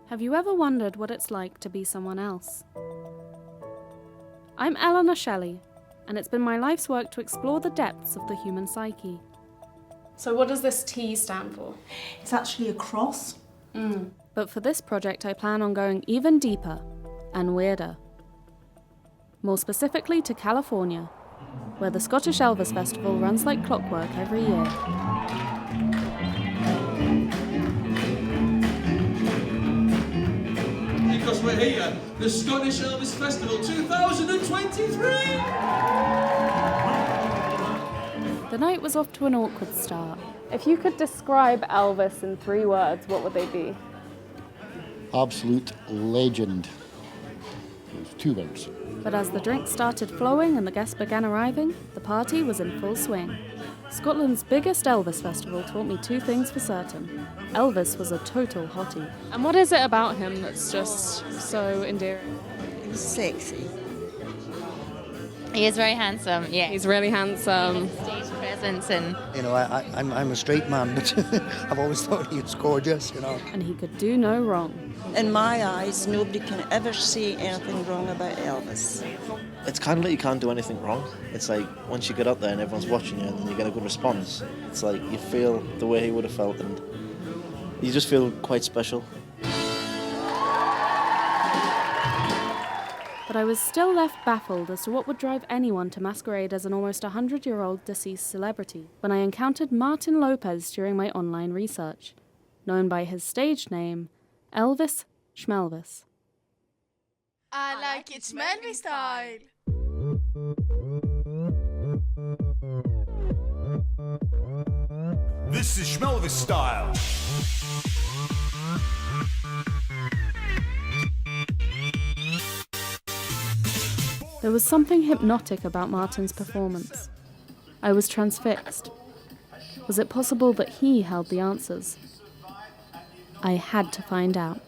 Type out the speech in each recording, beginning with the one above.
Have you ever wondered what it's like to be someone else? I'm Eleanor Shelley, and it's been my life's work to explore the depths of the human psyche. So what does this T stand for? It's actually a cross. But for this project, I plan on going even deeper and weirder. More specifically to California, where the Scottish Elvis Festival runs like clockwork every year. Because we're here, the Scottish Elvis Festival 2023! The night was off to an awkward start. If you could describe Elvis in 3 words, what would they be? Absolute legend. There's 2 words. But as the drinks started flowing and the guests began arriving, the party was in full swing. Scotland's biggest Elvis festival taught me 2 things for certain. Elvis was a total hottie. And what is it about him that's just so endearing? He's sexy. He is very handsome, yeah. He's really handsome. Stage presence and... You know, I'm a straight man, but I've always thought he was gorgeous, you know. And he could do no wrong. In my eyes, nobody can ever say anything wrong about Elvis. It's kind of like you can't do anything wrong. It's like once you get out there and everyone's watching you and then you get a good response, it's like you feel the way he would have felt and you just feel quite special. But I was still left baffled as to what would drive anyone to masquerade as an almost 100-year-old deceased celebrity when I encountered Martin Lopez during my online research, known by his stage name, Elvis SHMELVIS. I like it SHMELVIS style. This is SHMELVIS style. There was something hypnotic about Martin's performance. I was transfixed. Was it possible that he held the answers? I had to find out.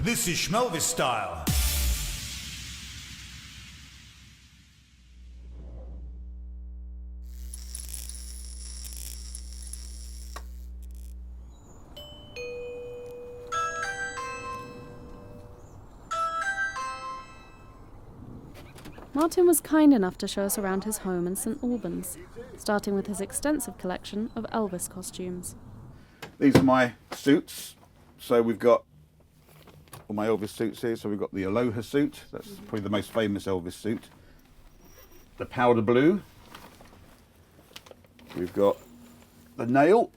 This is SHMELVIS style. Martin was kind enough to show us around his home in St Albans, starting with his extensive collection of Elvis costumes. These are my suits. So we've got all my Elvis suits here. So we've got the Aloha suit. That's probably the most famous Elvis suit. The powder blue. We've got the nail.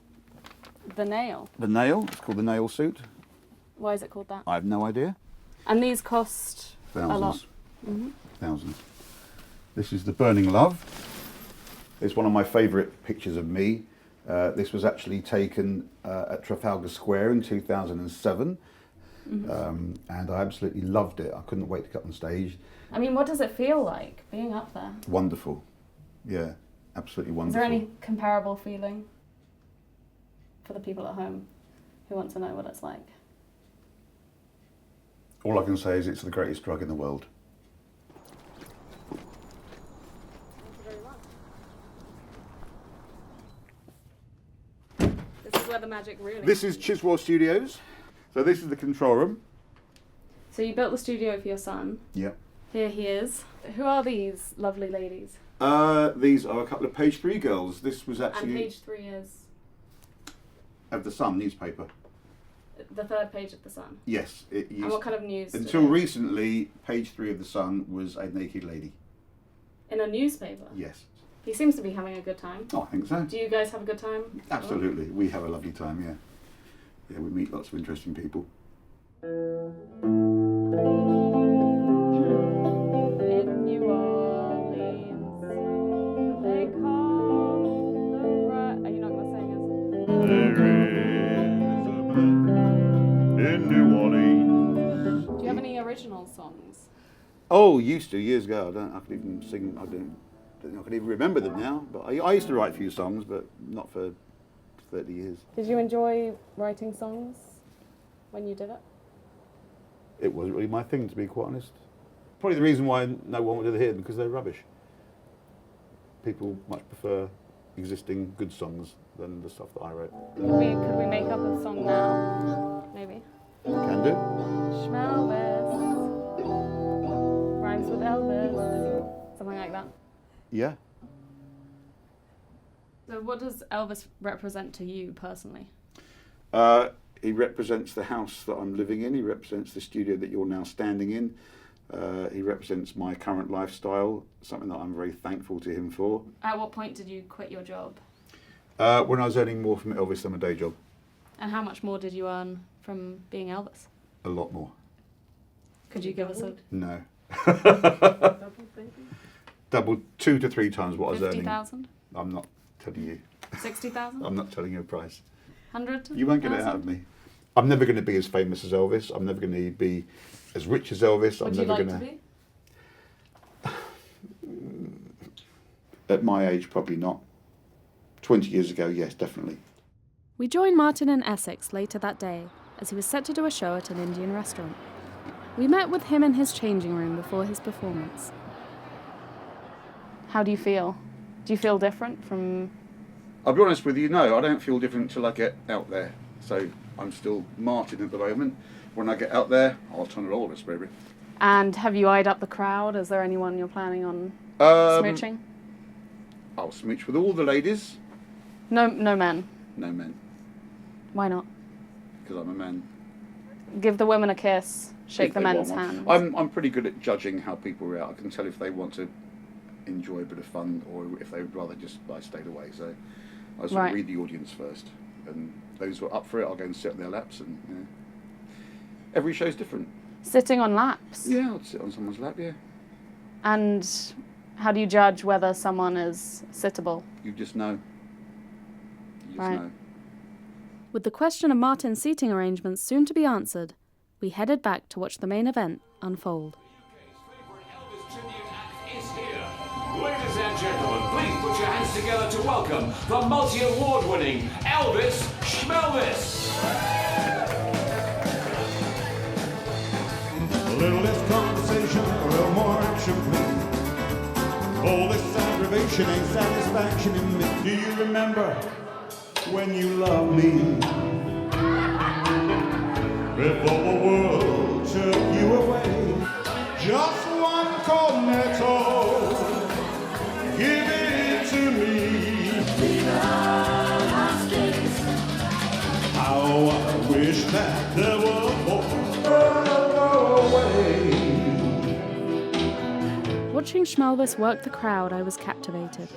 The nail? The nail. It's called the nail suit. Why is it called that? I have no idea. And these cost Thousands. a lot? Thousands. This is the Burning Love. It's one of my favourite pictures of me. This was actually taken at Trafalgar Square in 2007. And I absolutely loved it. I couldn't wait to get on stage. I mean, what does it feel like being up there? Wonderful. Yeah, absolutely wonderful. Is there any comparable feeling for the people at home who want to know what it's like? All I can say is it's the greatest drug in the world. This is where the magic really... This is Chiswell Studios. So this is the control room. So you built the studio for your son. Yep. Here he is. Who are these lovely ladies? These are a couple of Page 3 girls. This was actually... And Page 3 is? Of the Sun newspaper. The 3rd page of the Sun? Yes. It used, and what kind of news? Until recently, Page 3 of the Sun was a naked lady. In a newspaper? Yes. He seems to be having a good time. Oh, I think so. Do you guys have a good time? Absolutely. We have a lovely time, yeah. Yeah, we meet lots of interesting people. In New Orleans, they call the right... Are you not going to sing it? There is a band in New Orleans. Do you have any original songs? Oh, used to, years ago. I could even sing, I don't think I can even remember them now. But I used to write a few songs, but not for 30 years. Did you enjoy writing songs when you did it? It wasn't really my thing, to be quite honest. Probably the reason why no one wanted to hear them, because they're rubbish. People much prefer existing good songs than the stuff that I wrote. Could we make up a song now? Maybe. Can do. Schmelvis. Rhymes with Elvis. Something like that. Yeah. So what does Elvis represent to you personally? He represents the house that I'm living in. He represents the studio that you're now standing in. He represents my current lifestyle, something that I'm very thankful to him for. At what point did you quit your job? When I was earning more from Elvis than my day job. And how much more did you earn from being Elvis? A lot more. Could you give us a... No. Double 2 to 3 times what I was earning. 50,000? I'm not telling you. 60,000? I'm not telling you a price. 100? You won't get it out of me. I'm never going to be as famous as Elvis. I'm never going to be as rich as Elvis. Would I'm you never like going to be? At my age, probably not. 20 years ago, yes, definitely. We joined Martin in Essex later that day, as he was set to do a show at an Indian restaurant. We met with him in his changing room before his performance. How do you feel? Do you feel different from... I'll be honest with you, no, I don't feel different until I get out there. So I'm still Martin at the moment. When I get out there, I'll turn it all of us, baby. And have you eyed up the crowd? Is there anyone you're planning on smooching? I'll smooch with all the ladies. No men? No men, Why not? because I'm a man. Give the women a kiss, shake If the they men's want one. hands. I'm pretty good at judging how people react. I can tell if they want to enjoy a bit of fun or if they would rather just stayed away. So I sort of read the audience first, and those who are up for it, I'll go and sit on their laps. And every show's different. Sitting on laps? Yeah, I'd sit on someone's lap. Yeah. And how do you judge whether someone is sittable? You just know. You just know. With the question of Martin's seating arrangements soon to be answered, we headed back to watch the main event unfold. Ladies and gentlemen, please put your hands together to welcome the multi-award-winning Elvis Schmelvis. A little less conversation, a little more action, please. All this aggravation ain't satisfaction in me. Do you remember when you loved me? Before the world took you away. Just one cornetto, give it to me. How I wish that there were more. Watching Schmelvis work the crowd, I was captivated.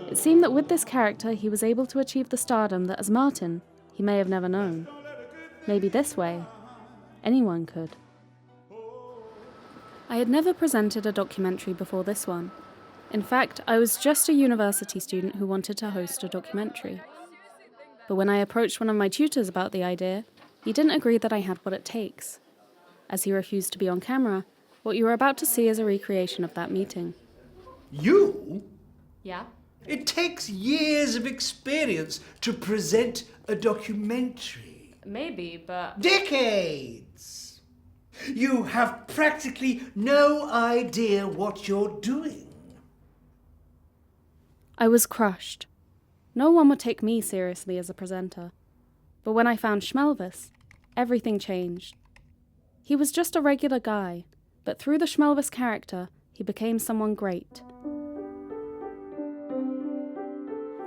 It seemed that with this character, he was able to achieve the stardom that as Martin, he may have never known. Maybe this way, anyone could. I had never presented a documentary before this one. In fact, I was just a university student who wanted to host a documentary. But when I approached one of my tutors about the idea, he didn't agree that I had what it takes. As he refused to be on camera, what you are about to see is a recreation of that meeting. You? Yeah? It takes years of experience to present a documentary. Maybe, but... Decades! You have practically no idea what you're doing. I was crushed. No one would take me seriously as a presenter. But when I found Schmelvis, everything changed. He was just a regular guy, but through the Schmelvis character, he became someone great.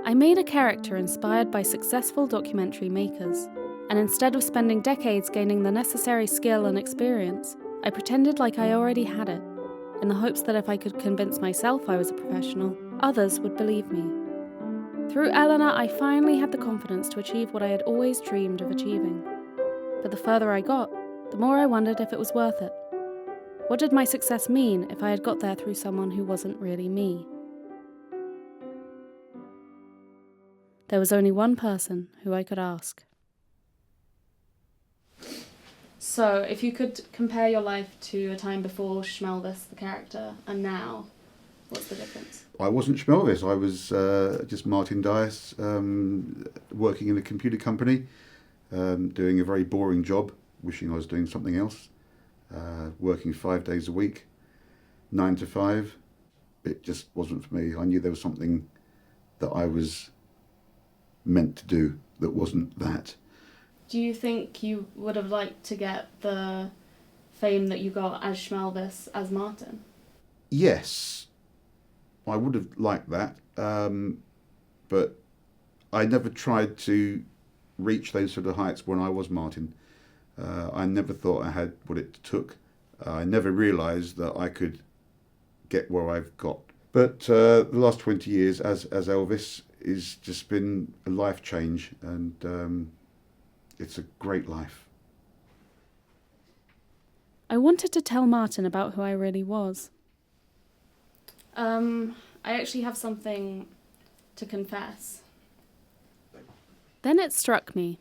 I made a character inspired by successful documentary makers, and instead of spending decades gaining the necessary skill and experience, I pretended like I already had it, in the hopes that if I could convince myself I was a professional, others would believe me. Through Eleanor, I finally had the confidence to achieve what I had always dreamed of achieving. But the further I got, the more I wondered if it was worth it. What did my success mean if I had got there through someone who wasn't really me? There was only one person who I could ask. So, if you could compare your life to a time before Schmelvis, the character, and now, what's the difference? I wasn't Schmelvis. I was just Martin Dias, working in a computer company, doing a very boring job, wishing I was doing something else, working 5 days a week, 9 to 5. It just wasn't for me. I knew there was something that I was meant to do that wasn't that. Do you think you would have liked to get the fame that you got as SHMELVIS as Martin? Yes, I would have liked that, but I never tried to reach those sort of heights when I was Martin. I never thought I had what it took. I never realised that I could get where I've got. But the last 20 years as Elvis has just been a life change, and it's a great life. I wanted to tell Martin about who I really was. I actually have something to confess. Then it struck me.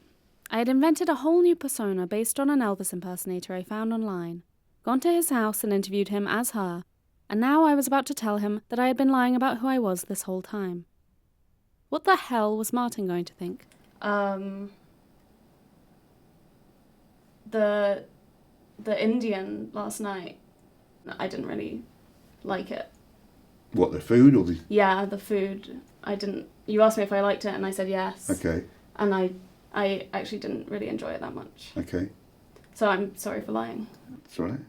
I had invented a whole new persona based on an Elvis impersonator I found online, gone to his house and interviewed him as her, and now I was about to tell him that I had been lying about who I was this whole time. What the hell was Martin going to think? The Indian last night, I didn't really like it. What, the food or the... Yeah, the food. I didn't... You asked me if I liked it and I said yes. Okay. And I actually didn't really enjoy it that much. Okay. So I'm sorry for lying. That's all right.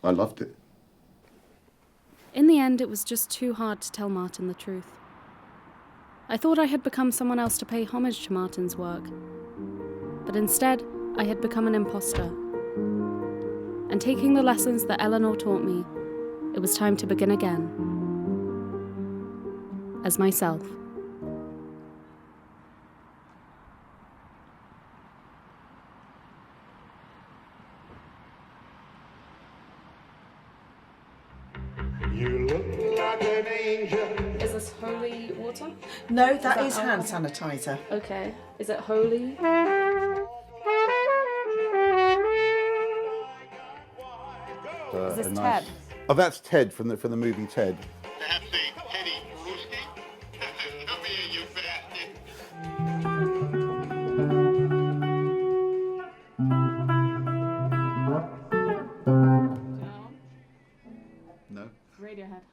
I loved it. In the end, it was just too hard to tell Martin the truth. I thought I had become someone else to pay homage to Martin's work. But instead, I had become an imposter. And taking the lessons that Eleanor taught me, it was time to begin again. As myself. You look like an angel. Is this holy water? No, that is alcohol? hand sanitizer. Okay. Is it holy? Is this Ted? Oh, that's Ted from the movie Ted. That's the Teddy Brewski. Come here, you bastard. No. Radiohead.